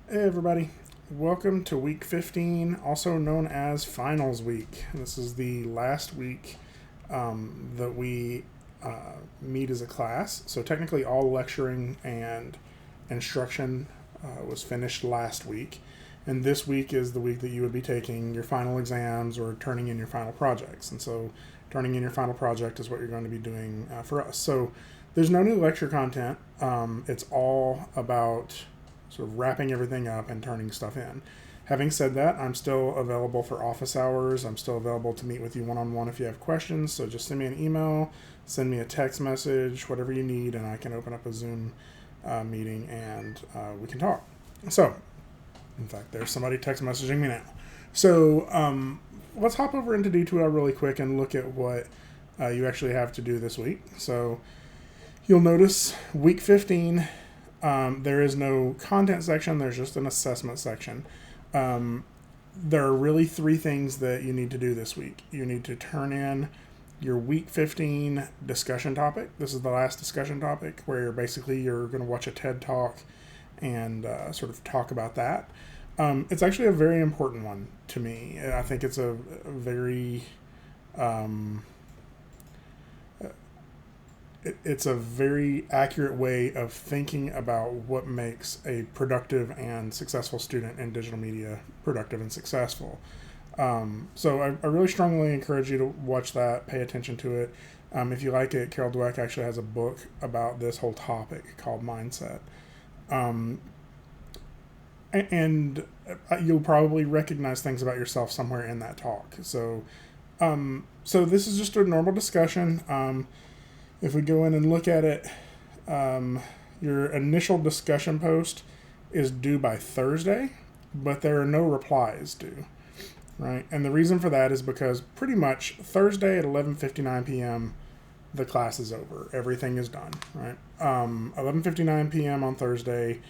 Hey everybody, welcome to week 15, also known as finals week. This is the last week that we meet as a class. So technically all lecturing and instruction was finished last week. And this week is the week that you would be taking your final exams or turning in your final projects. And so turning in your final project is what you're going to be doing for us. So there's no new lecture content. It's all about sort of wrapping everything up and turning stuff in. Having said that, I'm still available for office hours. I'm still available to meet with you one-on-one if you have questions. So just send me an email, send me a text message, whatever you need, and I can open up a Zoom meeting and we can talk. So, in fact, there's somebody text messaging me now. So let's hop over into D2L really quick and look at what you actually have to do this week. So you'll notice week 15, there is no content section. There's just an assessment section. There are really three things that you need to do this week. You need to turn in your week 15 discussion topic. This is the last discussion topic where you're going to watch a TED talk and sort of talk about that. It's actually a very important one to me. I think it's a very it's a very accurate way of thinking about what makes a productive and successful student in digital media productive and successful. So I really strongly encourage you to watch that, pay attention to it. If you like it, Carol Dweck actually has a book about this whole topic called Mindset. And you'll probably recognize things about yourself somewhere in that talk. So this is just a normal discussion. If we go in and look at it, your initial discussion post is due by Thursday, but there are no replies due, right? And the reason for that is because pretty much Thursday at 11:59 p.m., the class is over. Everything is done, right? 11:59 p.m. on Thursday,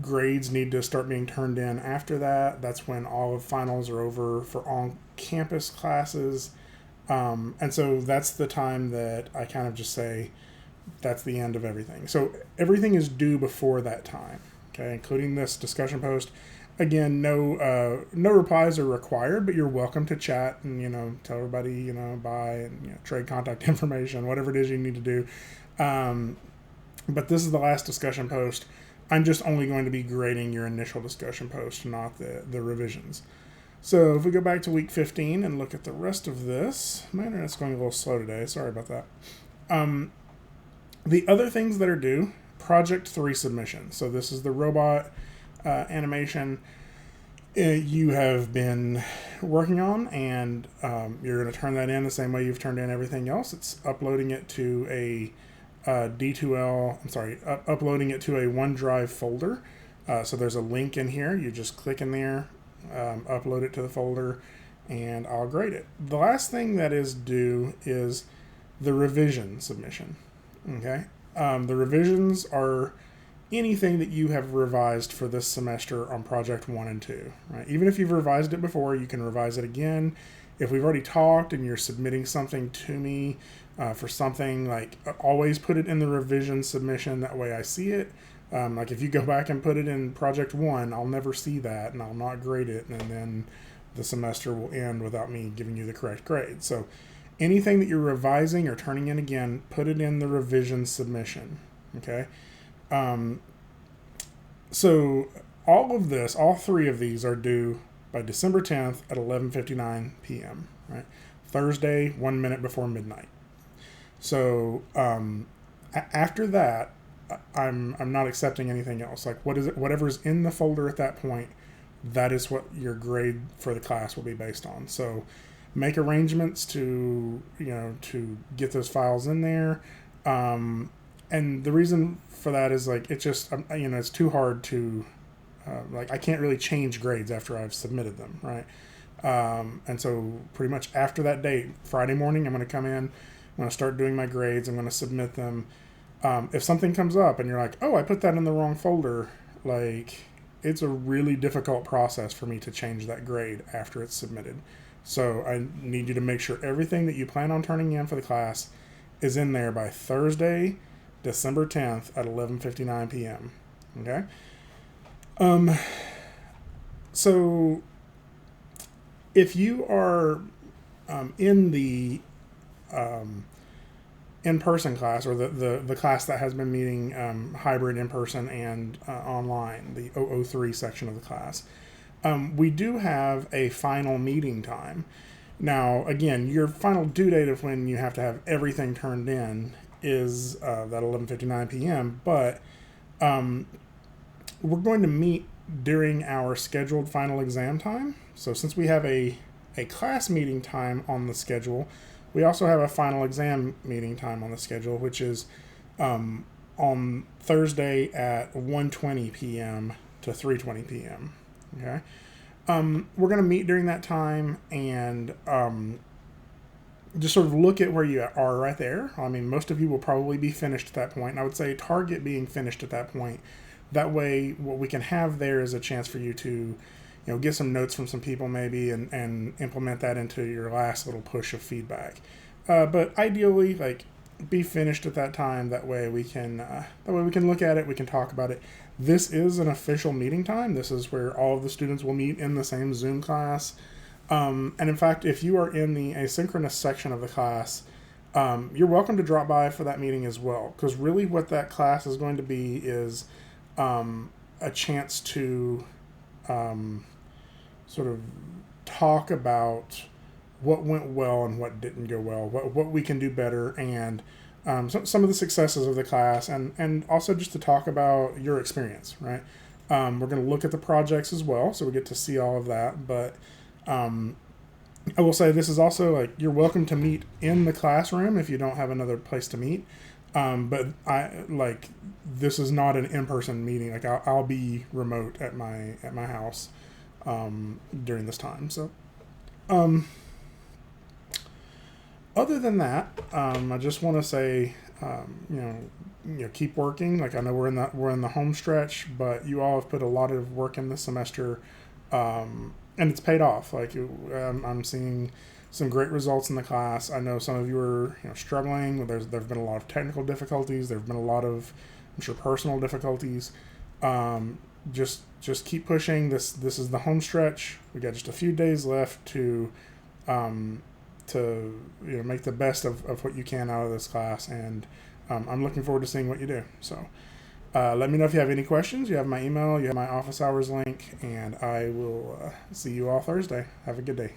grades need to start being turned in after that. That's when all of finals are over for on-campus classes. And so that's the time that I kind of just say that's the end of everything. So everything is due before that time, okay, including this discussion post. Again, no replies are required, but you're welcome to chat and tell everybody bye and trade contact information, whatever it is you need to do. But this is the last discussion post. I'm just only going to be grading your initial discussion post, not the revisions. So if we go back to week 15 and look at the rest of this, my internet's going a little slow today. Sorry about that. The other things that are due, Project 3 submission. So this is the robot animation you have been working on, and you're going to turn that in the same way you've turned in everything else. It's uploading it to a uploading it to a OneDrive folder. So there's a link in here. You just click in there, upload it to the folder, and I'll grade it. The last thing that is due is the revision submission. Okay? The revisions are anything that you have revised for this semester on Project 1 and 2. Right? Even if you've revised it before, you can revise it again. If we've already talked and you're submitting something to me for something, like always put it in the revision submission. That way I see it. Like if you go back and put it in Project 1, I'll never see that and I'll not grade it, and then the semester will end without me giving you the correct grade. So anything that you're revising or turning in again, put it in the revision submission. Okay? So all three of these are due by December 10th at 11:59 p.m. Right? Thursday, 1 minute before midnight. So after that, I'm not accepting anything else. Like whatever's in the folder at that point, that is what your grade for the class will be based on. So make arrangements to get those files in there. And the reason for that is like it's too hard to I can't really change grades after I've submitted them, right? And so pretty much after that date, Friday morning, I'm going to come in, I'm going to start doing my grades, I'm going to submit them. If something comes up and you're like, oh, I put that in the wrong folder, like it's a really difficult process for me to change that grade after it's submitted. So I need you to make sure everything that you plan on turning in for the class is in there by Thursday, December 10th at 11:59 p.m. Okay? Um, so if you are in the in-person class, or the class that has been meeting hybrid in-person and online, the 003 section of the class, we do have a final meeting time. Now, again, your final due date of when you have to have everything turned in is that 11:59 p.m., but we're going to meet during our scheduled final exam time. So since we have a class meeting time on the schedule, we also have a final exam meeting time on the schedule, which is on Thursday at 1:20 p.m. to 3:20 p.m. Okay. We're going to meet during that time and just sort of look at where you are right there. I mean, most of you will probably be finished at that point. And I would say target being finished at that point. That way, what we can have there is a chance for you to, get some notes from some people maybe and implement that into your last little push of feedback. But ideally, like, be finished at that time. That way we can look at it. We can talk about it. This is an official meeting time. This is where all of the students will meet in the same Zoom class. And in fact, if you are in the asynchronous section of the class, you're welcome to drop by for that meeting as well. Because really what that class is going to be is a chance to sort of talk about what went well and what didn't go well, what we can do better, and some of the successes of the class, and also just to talk about your experience, right? We're going to look at the projects as well, so we get to see all of that, but I will say this is also, like, you're welcome to meet in the classroom if you don't have another place to meet. But this is not an in-person meeting. Like, I'll be remote at my house during this time. So, other than that, I just want to say, keep working. Like, I know we're in the home stretch, but you all have put a lot of work in this semester, and it's paid off. Like, I'm seeing some great results in the class. I know some of you are struggling. There've been a lot of technical difficulties. There've been a lot of, I'm sure, personal difficulties. Just keep pushing. This is the home stretch. We got just a few days left to make the best of what you can out of this class, and I'm looking forward to seeing what you do. So let me know if you have any questions. You have my email, you have my office hours link, and I will see you all Thursday. Have a good day.